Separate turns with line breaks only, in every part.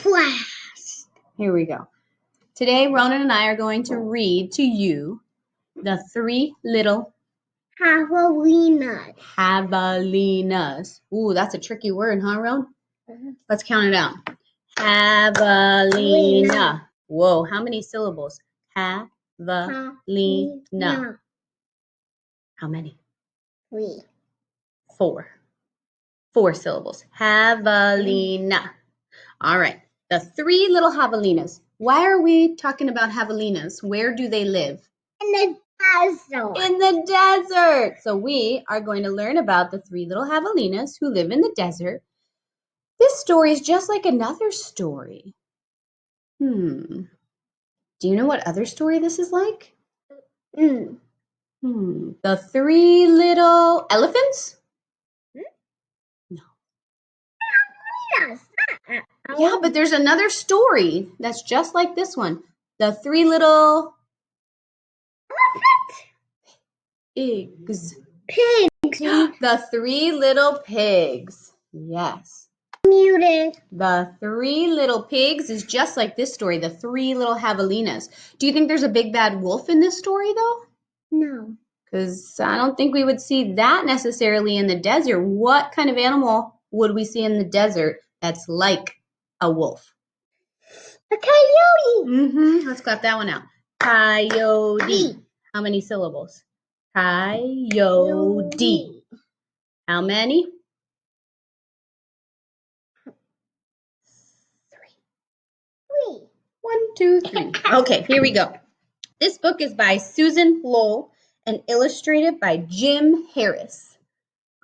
Blast. Here we go. Today, Ronan and I are going to read to you the Three Little
Javelinas.
Javelinas. Ooh, that's a tricky word, huh, Ron? Let's count it out. Javelina. Whoa, how many syllables? Javelina. How many?
3.
4. 4 syllables. Javelina. All right. The Three Little Javelinas. Why are we talking about javelinas? Where do they live?
In the desert.
In the desert. So we are going to learn about the Three Little Javelinas who live in the desert. This story is just like another story. Do you know what other story this is like? The Three Little Elephants? No.
Yes.
Yeah, but there's another story that's just like this one. The Three Little Pigs.
Pigs.
The Three Little Pigs. Yes.
Muted.
The Three Little Pigs is just like this story, the Three Little Javelinas. Do you think there's a big bad wolf in this story, though?
No.
Because I don't think we would see that necessarily in the desert. What kind of animal would we see in the desert that's like a wolf?
A coyote.
Let's cut that one out. Coyote. How many syllables? Coyote. How many?
3.
1, 2, 3. Okay, here we go. This book is by Susan Lowell and illustrated by Jim Harris.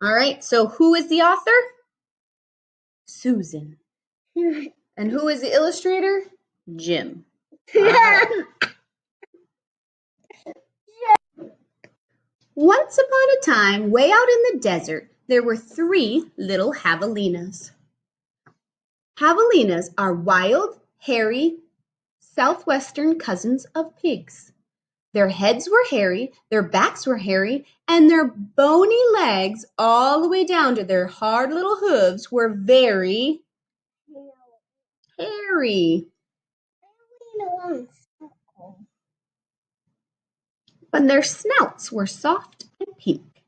All right, so who is the author? Susan. And who is the illustrator? Jim. Right. Once upon a time, way out in the desert, there were 3 little javelinas. Javelinas are wild, hairy, southwestern cousins of pigs. Their heads were hairy, their backs were hairy, and their bony legs all the way down to their hard little hooves were very hairy. But their snouts were soft and pink.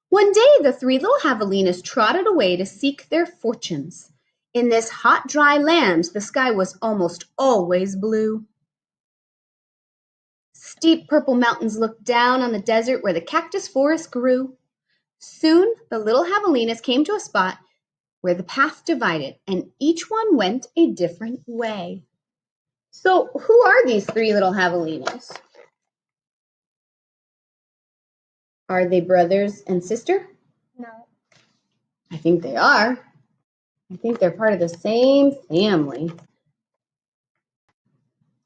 One day the 3 little javelinas trotted away to seek their fortunes. In this hot, dry land, the sky was almost always blue. Steep purple mountains looked down on the desert where the cactus forest grew. Soon the little javelinas came to a spot where the path divided, and each one went a different way. So who are these 3 little javelinas? Are they brothers and sister?
No.
I think they are. I think they're part of the same family.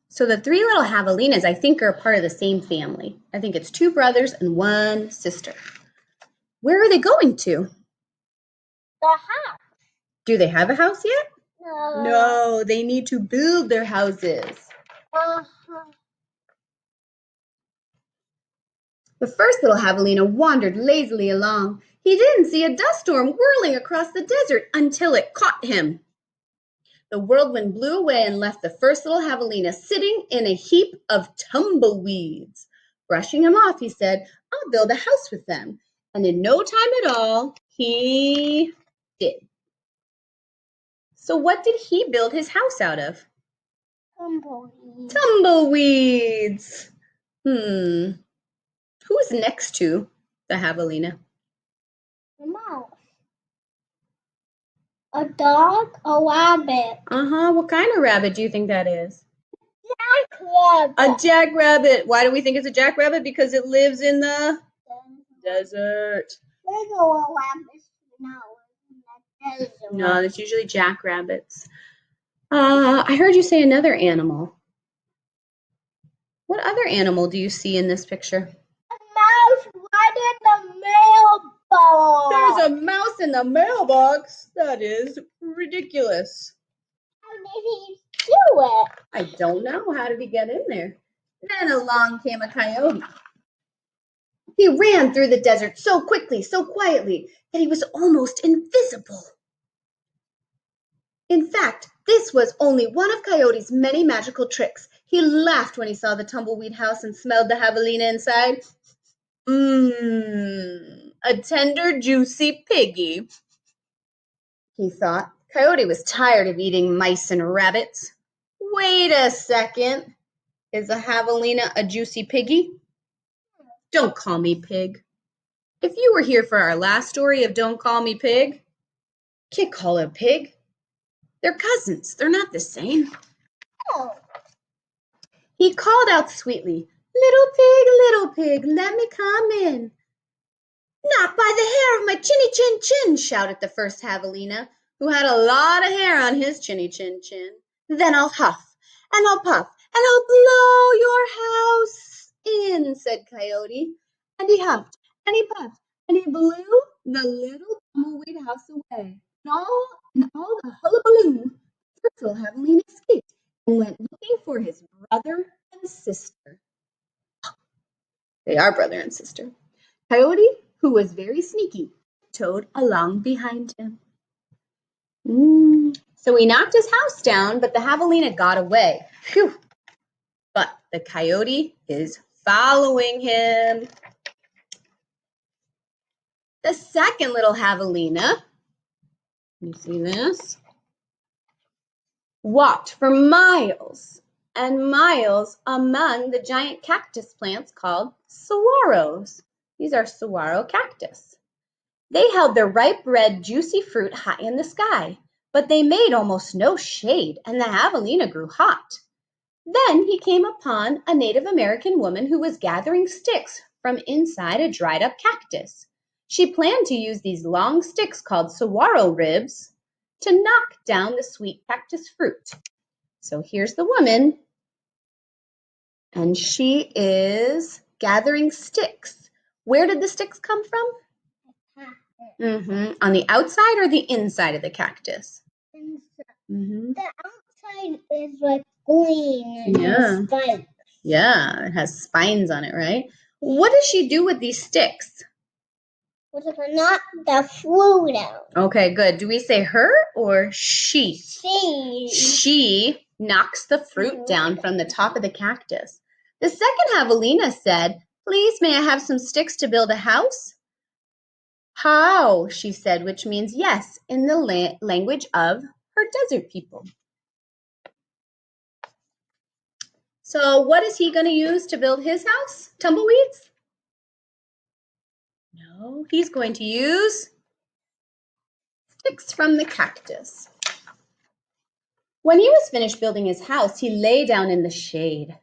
So the 3 little javelinas, I think, are part of the same family. I think it's 2 brothers and 1 sister. Where are they going to?
The house.
Do they have a house yet?
No.
No, they need to build their houses. The first little javelina wandered lazily along. He didn't see a dust storm whirling across the desert until it caught him. The whirlwind blew away and left the first little javelina sitting in a heap of tumbleweeds. Brushing him off, he said, "I'll build a house with them." And in no time at all, he did. So what did he build his house out of?
Tumbleweed.
Tumbleweeds. Who's next to the javelina?
A mouse. A dog. A rabbit.
What kind of rabbit do you think that is?
Jackrabbit.
A jackrabbit. Why do we think it's a jackrabbit? Because it lives in the desert.
Regular rabbits not in the desert.
No, it's usually jackrabbits. I heard you say another animal. What other animal do you see in this picture?
A mouse right in the mailbox.
There's a mouse in the mailbox? That is ridiculous.
How did he do it?
I don't know. How did he get in there? Then along came a coyote. He ran through the desert so quickly, so quietly, that he was almost invisible. In fact, This was only one of Coyote's many magical tricks. He laughed when he saw the tumbleweed house and smelled the javelina inside. A tender, juicy piggy, he thought. Coyote was tired of eating mice and rabbits. Wait a second. Is a javelina a juicy piggy? Don't call me pig. If you were here for our last story of Don't Call Me Pig, can't call her pig. They're cousins. They're not the same.
Oh.
He called out sweetly, little pig, let me come in. Not by the hair of my chinny chin chin, shouted the first javelina, who had a lot of hair on his chinny chin chin. Then I'll huff, and I'll puff, and I'll blow your house in, said Coyote. And he huffed, and he puffed, and he blew the little tumbleweed house away. And all the hullabaloo, the first little javelina escaped and went looking for his brother and sister. They are brother and sister. Coyote, who was very sneaky, tiptoed along behind him. So he knocked his house down, but the javelina got away. Phew. But the coyote is following him. The second little javelina, you see this, walked for miles and miles among the giant cactus plants called saguaros. These are saguaro cactus. They held their ripe red juicy fruit high in the sky, but they made almost no shade, and the javelina grew hot. Then he came upon a Native American woman who was gathering sticks from inside a dried up cactus. She planned to use these long sticks called saguaro ribs to knock down the sweet cactus fruit. So here's the woman, and she is gathering sticks. Where did the sticks come from? On the outside or the inside of the cactus?
Inside. The outside is like green and has spikes.
Yeah, it has spines on it, right? What does she do with these sticks?
Knock the fruit out.
Okay, good. Do we say her or she?
She.
She knocks the fruit down from the top of the cactus. The second javelina said, "Please, may I have some sticks to build a house?" "How?" she said, which means yes in the language of her desert people. So what is he going to use to build his house? Tumbleweeds? No, he's going to use sticks from the cactus. When he was finished building his house, he lay down in the shade.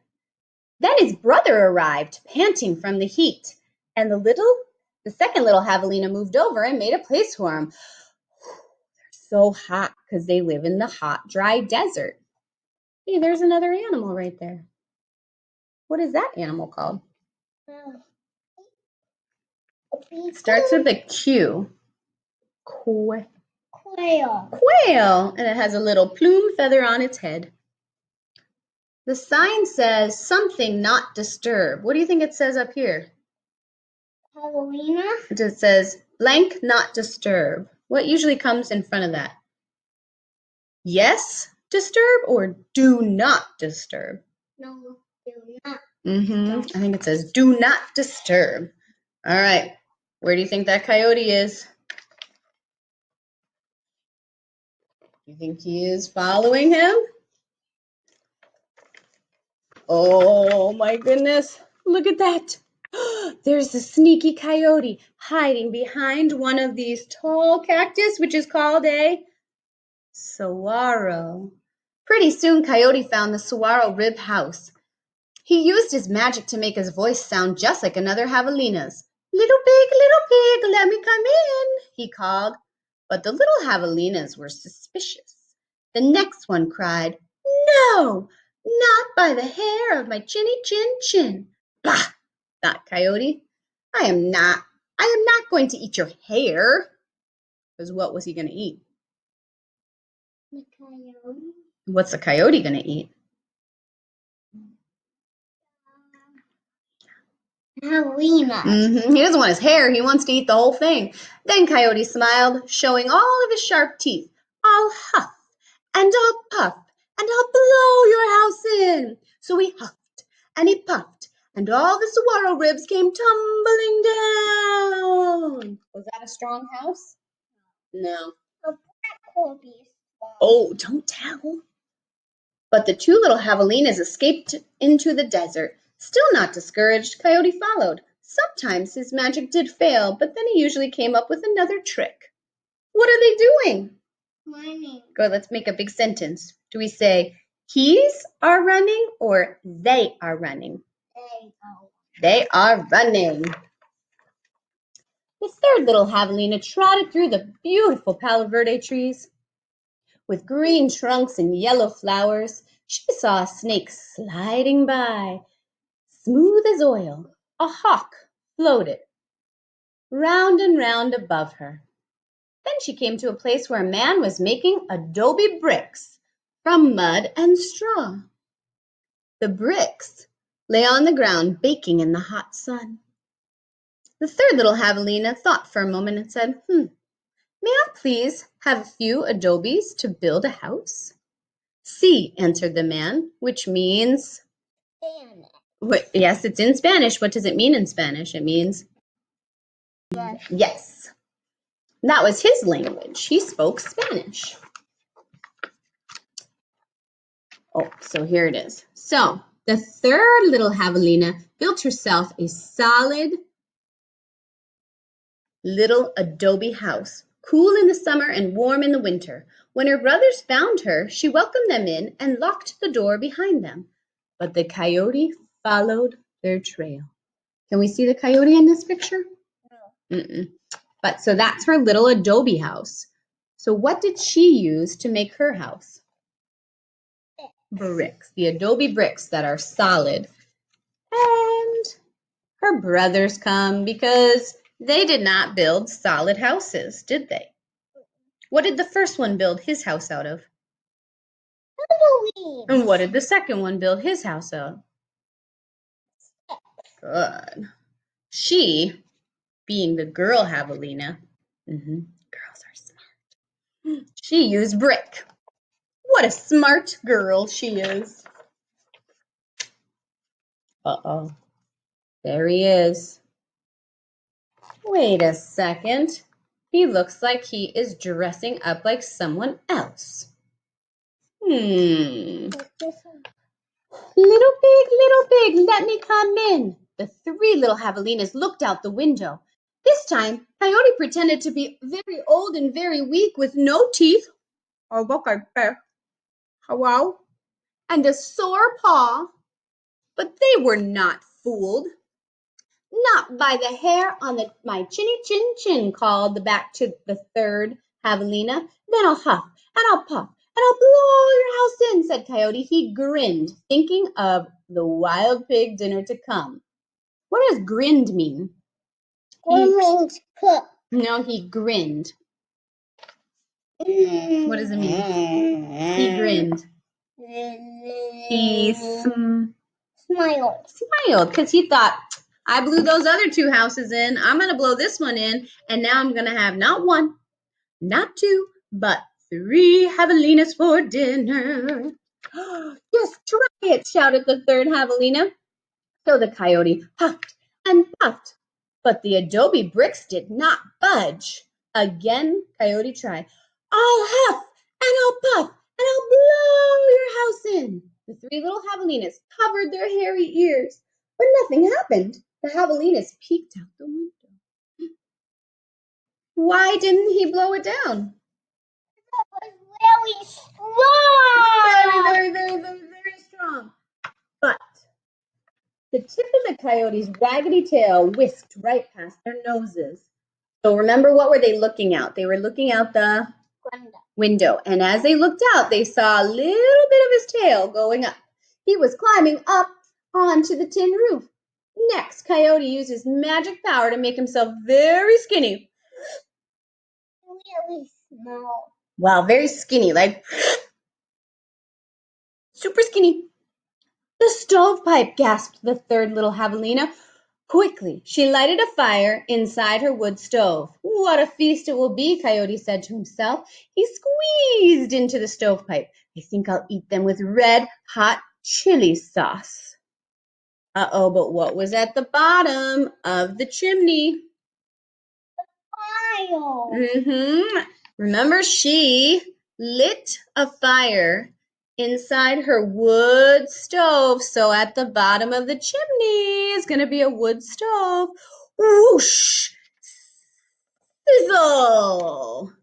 Then his brother arrived, panting from the heat, and the second little javelina moved over and made a place for him. They're so hot because they live in the hot, dry desert. Hey, there's another animal right there. What is that animal called? It starts with a Q. Quail. Quail, and it has a little plume feather on its head. The sign says something not disturb. What do you think it says up here?
Javelina?
It says blank not disturb. What usually comes in front of that? Yes, disturb or do not disturb?
No, do not.
I think it says do not disturb. All right, where do you think that coyote is? You think he is following him? Oh my goodness, look at that. There's a sneaky coyote hiding behind one of these tall cactus, which is called a saguaro. Pretty soon, Coyote found the saguaro rib house. He used his magic to make his voice sound just like another javelina's. Little pig, let me come in, he called. But the little javelinas were suspicious. The next one cried, No, not by the hair of my chinny chin chin. Bah, thought Coyote. I am not going to eat your hair. Because what was he going to eat?
The coyote.
What's a coyote going to eat?
Javelina.
He doesn't want his hair. He wants to eat the whole thing. Then Coyote smiled, showing all of his sharp teeth. I'll huff, and I'll puff, and I'll blow your house in. So he huffed, and he puffed, and all the saguaro ribs came tumbling down. Was that a strong house? No. Oh, don't tell. But the two little javelinas escaped into the desert. Still not discouraged, Coyote followed. Sometimes his magic did fail, but then he usually came up with another trick. What are they doing?
Running.
Good, let's make a big sentence. Do we say he's are running or they are running? They are running. The third little javelina trotted through the beautiful Palo Verde trees. With green trunks and yellow flowers, she saw a snake sliding by, smooth as oil. A hawk floated round and round above her. Then she came to a place where a man was making adobe bricks from mud and straw. The bricks lay on the ground, baking in the hot sun. The third little javelina thought for a moment and said, may I please have a few adobes to build a house? Sí, answered the man, which means... Yes, it's in Spanish. What does it mean in Spanish? It means... Yes. That was his language. He spoke Spanish. Oh, so here it is. So the third little javelina built herself a solid little adobe house, cool in the summer and warm in the winter. When her brothers found her, she welcomed them in and locked the door behind them. But the coyote followed their trail. Can we see the coyote in this picture? No. But so that's her little adobe house. So what did she use to make her house? Bricks, the adobe bricks that are solid. And her brothers come because they did not build solid houses, did they? What did the first one build his house out of?
Tumbleweed.
And what did the second one build his house out of? Good. She, being the girl javelina, girls are smart. She used brick. What a smart girl she is. Uh-oh. There he is. Wait a second. He looks like he is dressing up like someone else. Little pig, let me come in. The three little javelinas looked out the window. This time, Coyote pretended to be very old and very weak with no teeth, hello, and a sore paw. But they were not fooled. Not by the hair on my chinny chin chin, called the back to the third javelina. Then I'll huff, and I'll puff, and I'll blow your house in, said Coyote. He grinned, thinking of the wild pig dinner to come. What does grinned mean?
It means cook.
No, he grinned. What does it mean? He grinned. He smiled because he thought, I blew those other two houses in. I'm going to blow this one in. And now I'm going to have not one, not two, but three javelinas for dinner. Yes, try it, shouted the third javelina. So the coyote puffed and puffed, but the adobe bricks did not budge. Again, Coyote tried. I'll huff and I'll puff and I'll blow your house in. The three little javelinas covered their hairy ears, but nothing happened. The javelinas peeked out the window. Why didn't he blow it down?
It was really strong.
Very strong. But the tip of the coyote's raggedy tail whisked right past their noses. So remember, what were they looking out? They were looking out the window. And as they looked out, they saw a little bit of his tail going up. He was climbing up onto the tin roof. Next, Coyote used his magic power to make himself very skinny.
Really small.
Wow, very skinny, like super skinny. The stovepipe, gasped the third little javelina. Quickly, she lighted a fire inside her wood stove. What a feast it will be, Coyote said to himself. He squeezed into the stovepipe. I think I'll eat them with red, hot chili sauce. Uh-oh, but what was at the bottom of the chimney?
Fire.
Remember, she lit a fire inside her wood stove. So at the bottom of the chimney is going to be a wood stove. Whoosh! Sizzle!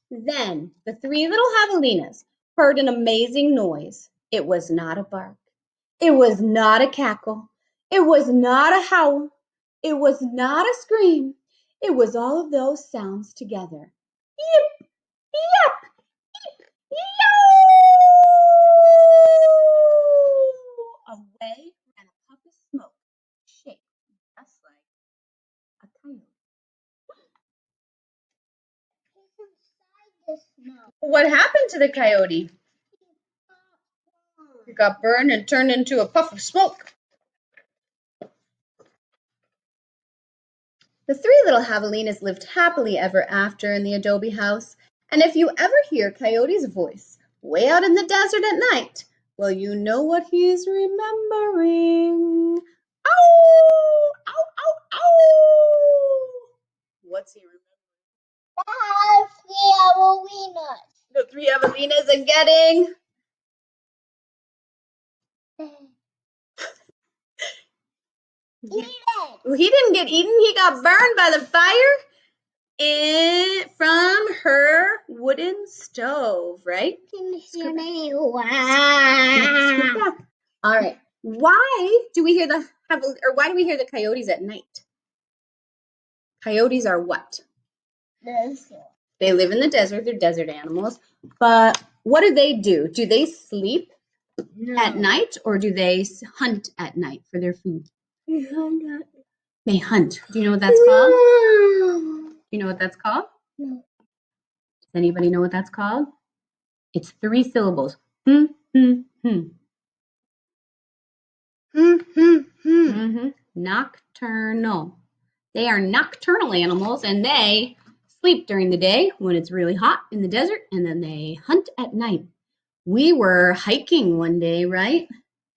Then the three little javelinas heard an amazing noise. It was not a bark. It was not a cackle. It was not a howl. It was not a scream. It was all of those sounds together. Yip, yap, yip, yow! Away ran a puff of smoke, shaped just like a coyote. What happened to the coyote? It got burned and turned into a puff of smoke. The three little javelinas lived happily ever after in the adobe house. And if you ever hear Coyote's voice way out in the desert at night, well, you know what he's remembering. Ow! Ow, ow, ow! What's he remembering? The three javelinas are getting... He didn't get eaten. He got burned by the fire from her wooden stove, right? All right. Why do we hear the coyotes at night? Coyotes are what? They live in the desert. They're desert animals. But what do? Do they sleep at night, or do they hunt at night for their food? They hunt. Do you know what that's called? Do you know what that's called? No. Does anybody know what that's called? It's 3 syllables. Nocturnal. They are nocturnal animals, and they sleep during the day when it's really hot in the desert, and then they hunt at night. We were hiking one day, right?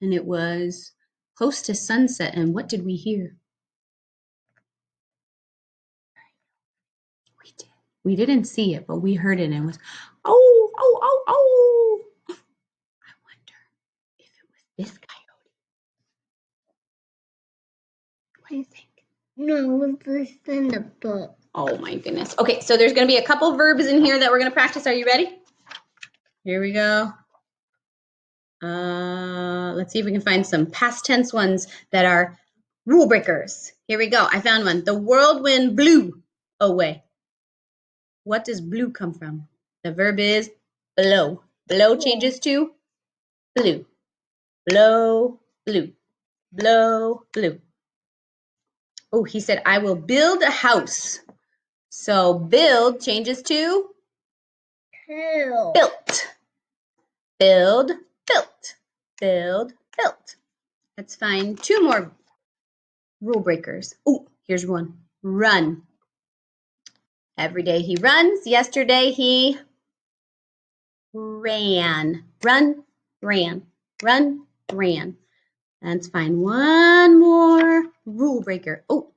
And it was close to sunset, and what did we hear? We didn't see it, but we heard it, and it was, oh, oh, oh, oh. I wonder if it was this coyote. What do you think?
No, it's in the book.
Oh my goodness. Okay, so there's going to be a couple verbs in here that we're going to practice. Are you ready? Here we go. Let's see if we can find some past tense ones that are rule breakers. Here we go. I found one. The whirlwind blew away. What does blue come from? The verb is blow. Blow changes to blue. Blow, blue. Blow, blue. Oh, he said, I will build a house. So build changes to built. Build, built. Build, built. Let's find 2 more rule breakers. Oh, here's one. Run. Every day he runs. Yesterday he ran. Run, ran. Run, ran. Let's find one more rule breaker. Oh,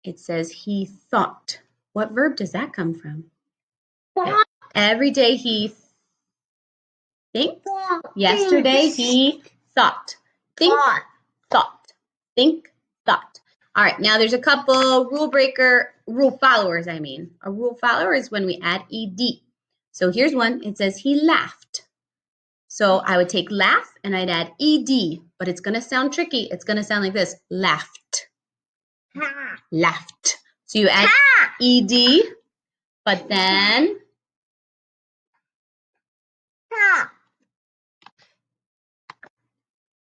it says he thought. What verb does that come from?
Thought.
Every day he thinks. Yesterday he thought. Think, thought. Think, thought. All right, now there's a couple rule followers, I mean. A rule follower is when we add ed. So here's one. It says he laughed. So I would take laugh and I'd add ed, but it's going to sound tricky. It's going to sound like this. Laughed. Laughed. So you add ed, but then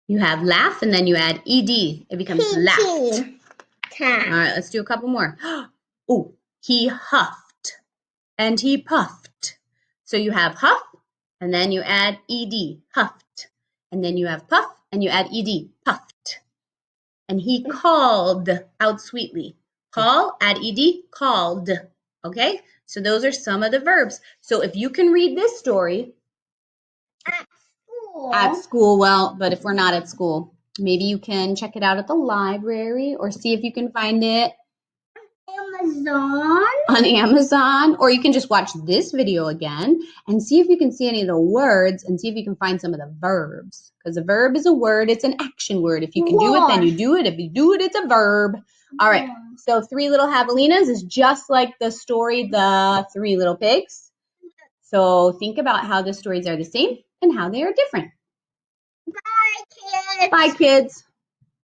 you have laugh and then you add ed. It becomes laughed. All right, let's do a couple more. Oh, he huffed and he puffed. So you have huff and then you add ed, huffed. And then you have puff and you add ed, puffed. and he called out sweetly. Call, add ed, called. Okay, so those are some of the verbs. So if you can read this story at school, well, but if we're not at school, maybe you can check it out at the library or see if you can find it on Amazon, or you can just watch this video again and see if you can see any of the words and see if you can find some of the verbs. Because a verb is a word, it's an action word. If you can do it, then you do it. If you do it, it's a verb. All right, so Three Little Javelinas is just like the story, The Three Little Pigs. So think about how the stories are the same and how they are different.
Bye, kids.
Bye, kids.